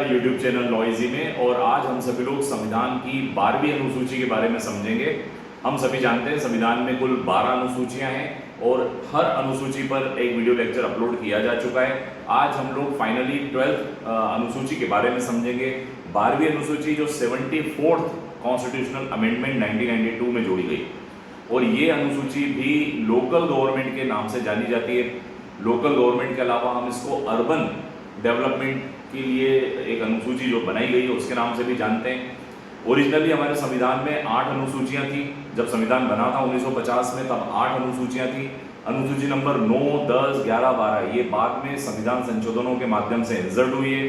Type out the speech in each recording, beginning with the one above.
नमस्कार YouTube channel noisy में। और आज हम सभी लोग संविधान की 12वीं अनुसूची के बारे में समझेंगे। हम सभी जानते हैं संविधान में कुल 12 अनुसूचियां हैं और हर अनुसूची पर एक वीडियो लेक्चर अपलोड किया जा चुका है। आज हम लोग फाइनली 12th अनुसूची के बारे में समझेंगे। 12वीं अनुसूची जो 74th कॉन्स्टिट्यूशनल अमेंडमेंट 1992 में जोड़ी गई, और ये अनुसूची भी लोकल गवर्नमेंट के नाम से जानी जाती है। लोकल गवर्नमेंट के अलावा हम इसको अर्बन डेवलपमेंट के लिए एक अनुसूची जो बनाई गई है उसके नाम से भी जानते हैं। ओरिजिनली हमारे संविधान में 8 अनुसूचियां थी। जब संविधान बना था 1950 में, तब 8 अनुसूचियां थी। अनुसूची नंबर 9, 10, 11, 12 ये बाद में संविधान संशोधनों के माध्यम से इंसर्ट हुई है।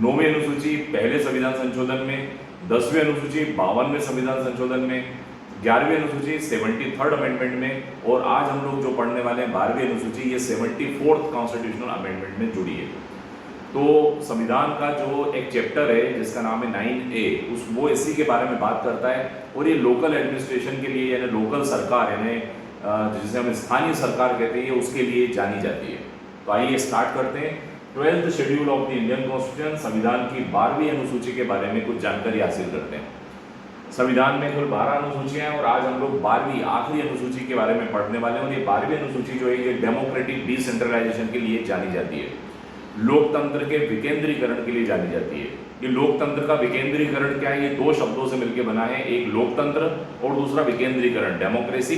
9वीं अनुसूची पहले संविधान संशोधन में, 10वीं अनुसूची 52वें संविधान संशोधन में, 11वीं अनुसूची 73rd अमेंडमेंट में, और आज हम लोग जो पढ़ने वाले हैं 12वीं अनुसूची, ये 74th कॉन्स्टिट्यूशनल अमेंडमेंट में जुड़ी है। तो संविधान का जो एक चैप्टर है जिसका नाम है 9A, वो इसी के बारे में बात करता है। और ये लोकल एडमिनिस्ट्रेशन के लिए, यानी लोकल सरकार, यानी जिसे हम स्थानीय सरकार कहते हैं, उसके लिए जानी जाती है। तो आइए स्टार्ट करते हैं। 12th schedule of the Indian constitution, संविधान की 12वीं अनुसूची के बारे में कुछ जानकारी हासिल करते हैं। संविधान में कुल 12 अनुसूचियां हैं और आज हम लोग 12वीं आखिरी अनुसूची के बारे में पढ़ने वाले हैं। और ये 12वीं अनुसूची जो है ये डेमोक्रेटिक डिसेंट्रलाइजेशन के लिए जानी जाती है, लोकतंत्र के विकेंद्रीकरण के लिए जानी जाती है। ये लोकतंत्र का विकेंद्रीकरण क्या है? ये दो शब्दों से मिलकर बना है, एक लोकतंत्र और दूसरा विकेंद्रीकरण, डेमोक्रेसी,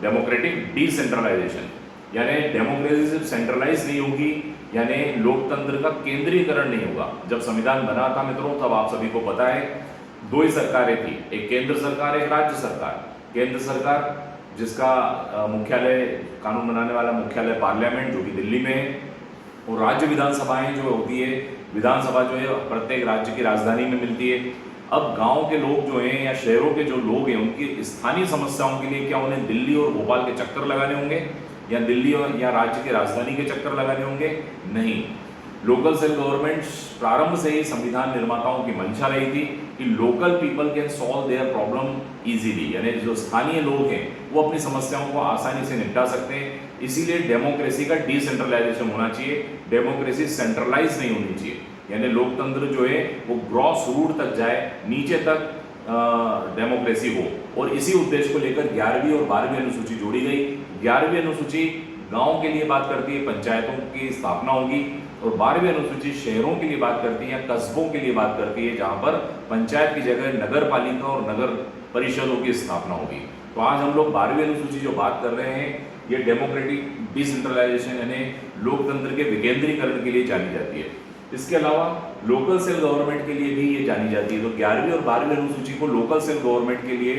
डेमोक्रेटिक डिसेंट्रलाइजेशन। यानी डेमोक्रेसी सिर्फ सेंट्रलाइज नहीं होगी, यानी लोकतंत्र का केंद्रीकरण नहीं होगा। जब संविधान बना था मित्रों, तब आप सभी को पता है 2 ही सरकारें थी, एक केंद्र सरकार, एक राज्य सरकार। केंद्र सरकार जिसका मुख्यालय, कानून बनाने वाला मुख्यालय पार्लियामेंट जो कि दिल्ली में है, और राज्य विधानसभाएं जो होती है, विधानसभा जो है प्रत्येक राज्य की राजधानी में मिलती है। अब गांव के लोग जो हैं या शहरों के जो लोग हैं, उनकी स्थानीय समस्याओं के लिए क्या उन्हें दिल्ली और भोपाल के चक्कर लगाने होंगे, या दिल्ली या राज्य की राजधानी के चक्कर लगाने होंगे? नहीं। लोकल सेल्फ गवर्नमेंट प्रारंभ से ही संविधान निर्माताओं की मंशा रही थी कि local people can solve their problem easily, यानी जो स्थानीय लोग हैं वो अपनी समस्याओं को आसानी से निपटा सकते हैं। इसीलिए डेमोक्रेसी का डिसेंट्रलाइजेशन होना चाहिए, डेमोक्रेसी सेंट्रलाइज नहीं होनी चाहिए। यानी लोकतंत्र जो है वो ग्रॉस रूट तक जाए, नीचे तक डेमोक्रेसी हो। और इसी उद्देश्य को लेकर 11वीं और 12वीं अनुसूची जोड़ी गई। 11वीं अनुसूची गांव के लिए बात करती है, पंचायतों की स्थापना होगी, और 12वीं अनुसूची शहरों के लिए बात करती है या कस्बों के लिए बात करती है, जहां पर पंचायत की जगह नगर पालिका और नगर परिषदों की स्थापना होगी। तो आज हम लोग 12वीं अनुसूची जो बात कर रहे हैं, ये डेमोक्रेटिक डिसेंट्रलाइजेशन यानी लोकतंत्र के विकेंद्रीकरण के लिए जानी जाती है। इसके अलावा लोकल सेल्फ गवर्नमेंट के लिए भी ये जानी जाती है। तो 11वीं और 12वीं अनुसूची को लोकल सेल्फ गवर्नमेंट के लिए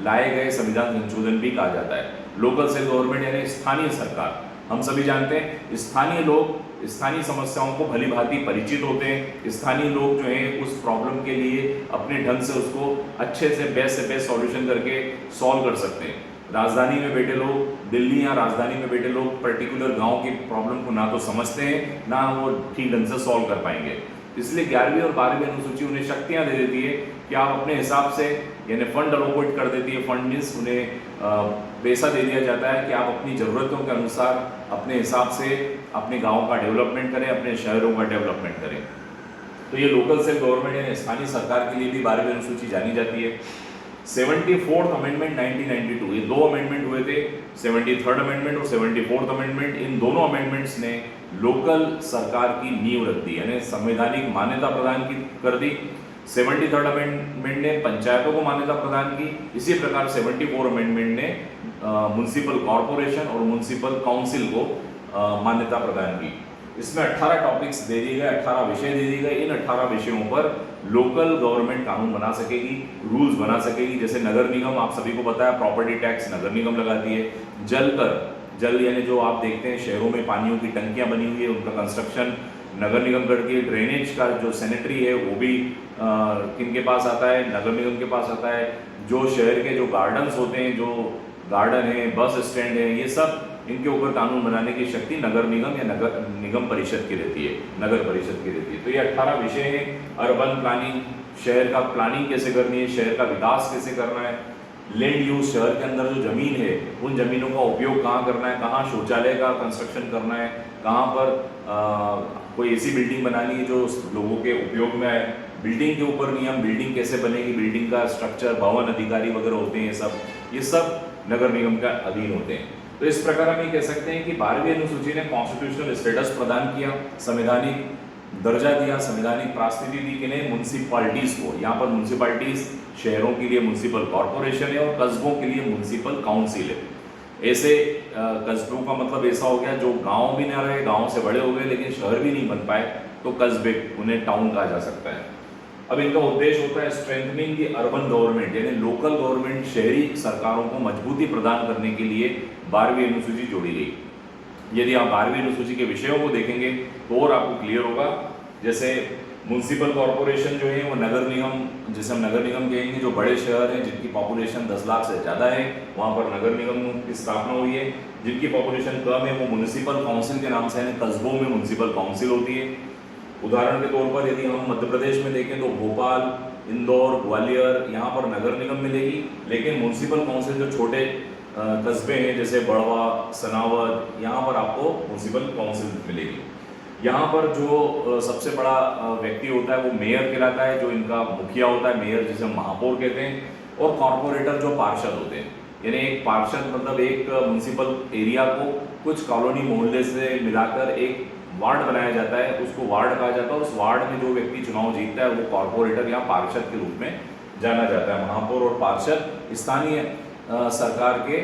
लाए गए संविधान संशोधन भी कहा जाता है। लोकल सेल्फ गवर्नमेंट यानी स्थानीय सरकार। हम सभी जानते हैं स्थानीय लोग स्थानीय समस्याओं को भली भांति परिचित होते हैं। स्थानीय लोग जो हैं उस प्रॉब्लम के लिए अपने ढंग से उसको अच्छे से बेस्ट सॉल्यूशन करके सॉल्व कर सकते हैं। राजधानी में बैठे लोग, दिल्ली या राजधानी में बैठे लोग पर्टिकुलर गांव की प्रॉब्लम को ना तो समझते हैं, ना वो ठीक ढंग से सॉल्व कर पाएंगे। इसलिए 11वीं और 12वीं अनुसूची उन्हें शक्तियां दे देती है कि आप अपने हिसाब से, यानी फंड अलोकेट कर देती है। फंड मीन्स उन्हें पैसा दे दिया जाता है कि आप अपनी ज़रूरतों के अनुसार अपने हिसाब से अपने गाँव का डेवलपमेंट करें, अपने शहरों का डेवलपमेंट करें। तो ये लोकल सेल्फ गवर्नमेंट यानी स्थानीय सरकार के लिए भी 12वीं अनुसूची जानी जाती है। 74th अमेंडमेंट 1992, ये 2 अमेंडमेंट हुए थे, 73rd अमेंडमेंट और 74th अमेंडमेंट। इन दोनों अमेंडमेंट्स ने लोकल सरकार की नींव रख दी, यानी संवैधानिक मान्यता प्रदान कर दी। 73rd अमेंडमेंट ने पंचायतों को मान्यता प्रदान की। इसी प्रकार 74 अमेंडमेंट ने म्युनिसिपल कॉर्पोरेशन और म्युनिसिपल काउंसिल को मान्यता प्रदान की। इसमें 18 टॉपिक्स दे दिए गए, 18 विषय दे दिए गए। इन 18 विषयों पर लोकल गवर्नमेंट कानून बना सकेगी, रूल्स बना सकेगी। जैसे नगर निगम, आप सभी को पता है प्रॉपर्टी टैक्स नगर निगम लगाती है। जल कर, जल यानी जो आप देखते हैं शहरों में पानियों की टंकियां बनी हुई है, उनका कंस्ट्रक्शन नगर निगम करती है। ड्रेनेज का जो सैनिटरी है वो भी किनके पास आता है? नगर निगम के पास आता है। जो शहर के जो गार्डन्स होते हैं, जो गार्डन है, बस स्टैंड है, ये सब इनके ऊपर कानून बनाने की शक्ति नगर निगम या नगर निगम परिषद की रहती है, नगर परिषद की रहती है। तो ये 18 विषय हैं। अर्बन प्लानिंग, शहर का प्लानिंग कैसे करनी है, शहर का विकास कैसे करना है, लैंड यूज, शहर के अंदर जो ज़मीन है उन ज़मीनों का उपयोग कहाँ करना है, कहाँ शौचालय का कंस्ट्रक्शन करना है, कहाँ पर कोई ऐसी बिल्डिंग बनानी है जो लोगों के उपयोग में आए, बिल्डिंग के ऊपर नियम, बिल्डिंग कैसे बनेगी, बिल्डिंग का स्ट्रक्चर, भवन अधिकारी वगैरह होते हैं, ये सब नगर निगम का अधीन होते हैं। तो इस प्रकार हम ये कह सकते हैं कि 12वीं अनुसूची ने कॉन्स्टिट्यूशनल स्टेटस प्रदान किया, संवैधानिक दर्जा दिया, संवैधानिक प्रास्थिति दी किन्हें, म्यूनसिपालिटीज को। यहाँ पर म्यूनसिपालिटीज शहरों के लिए म्यूनसिपल कॉर्पोरेशन है और कस्बों के लिए म्यूनसिपल काउंसिल है। ऐसे कस्बों का मतलब ऐसा हो गया जो गांव भी ना रहे, गांव से बड़े हो गए लेकिन शहर भी नहीं बन पाए, तो कस्बे, उन्हें टाउन कहा जा सकता है। अब इनका उद्देश्य होता है स्ट्रेंथनिंग दी अर्बन गवर्नमेंट, यानी लोकल गवर्नमेंट, शहरी सरकारों को मजबूती प्रदान करने के लिए 12वीं अनुसूची जोड़ी गई। यदि आप 12वीं अनुसूची के विषयों को देखेंगे तो और आपको क्लियर होगा। जैसे म्यूनसिपल कॉर्पोरेशन जो है वो नगर निगम, जिसे हम नगर निगम कहेंगे, जो बड़े शहर हैं जिनकी पॉपुलेशन 10 लाख से ज़्यादा है वहाँ पर नगर निगम की स्थापना हुई है। जिनकी पॉपुलेशन कम है वो म्यूनसिपल काउंसिल के नाम से, यानी कस्बों में म्यूनसिपल काउंसिल होती है। उदाहरण के तौर पर यदि हम मध्य प्रदेश में देखें तो भोपाल, इंदौर, ग्वालियर, यहाँ पर नगर निगम मिलेगी, लेकिन म्यूनसिपल काउंसिल जो छोटे कस्बे हैं जैसे बड़वा, सनावद, यहाँ पर आपको म्यूनसिपल काउंसिल मिलेगी। यहाँ पर जो सबसे बड़ा व्यक्ति होता है वो मेयर कहलाता है, जो इनका मुखिया होता है, मेयर जिसे हम महापौर कहते हैं, और कॉर्पोरेटर जो पार्षद होते हैं। यानी एक पार्षद मतलब एक म्यूनसिपल एरिया को कुछ कॉलोनी मोहल्ले से मिलाकर एक वार्ड बनाया जाता है, उसको वार्ड कहा जाता है। उस वार्ड में जो व्यक्ति चुनाव जीतता है वो कॉर्पोरेटर या पार्षद के रूप में जाना जाता है। महापौर और पार्षद स्थानीय सरकार के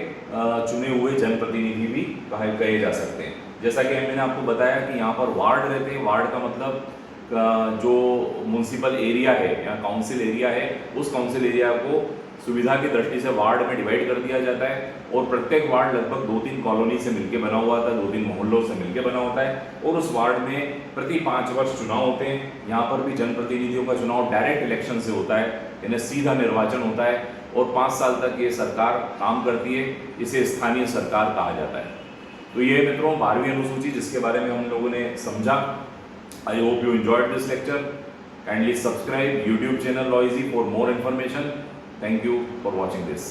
चुने हुए जनप्रतिनिधि भी कहे जा सकते हैं। जैसा कि मैंने आपको बताया कि यहाँ पर वार्ड रहते हैं। वार्ड का मतलब जो म्यूनसिपल एरिया है या काउंसिल एरिया है, उस काउंसिल एरिया को सुविधा की दृष्टि से वार्ड में डिवाइड कर दिया जाता है और प्रत्येक वार्ड लगभग 2-3 कॉलोनी से मिलकर बना हुआ था, 2-3 मोहल्लों से मिलकर बना होता है और उस वार्ड में प्रति 5 वर्ष चुनाव होते हैं। यहाँ पर भी जनप्रतिनिधियों का चुनाव डायरेक्ट इलेक्शन से होता है, यानी सीधा निर्वाचन होता है और 5 साल तक ये सरकार काम करती है। इसे स्थानीय सरकार कहा जाता है। तो ये मित्रों 12वीं अनुसूची जिसके बारे में हम लोगों ने समझा। I hope you enjoyed this lecture. Kindly subscribe YouTube channel Loisy for more information. Thank you for watching this.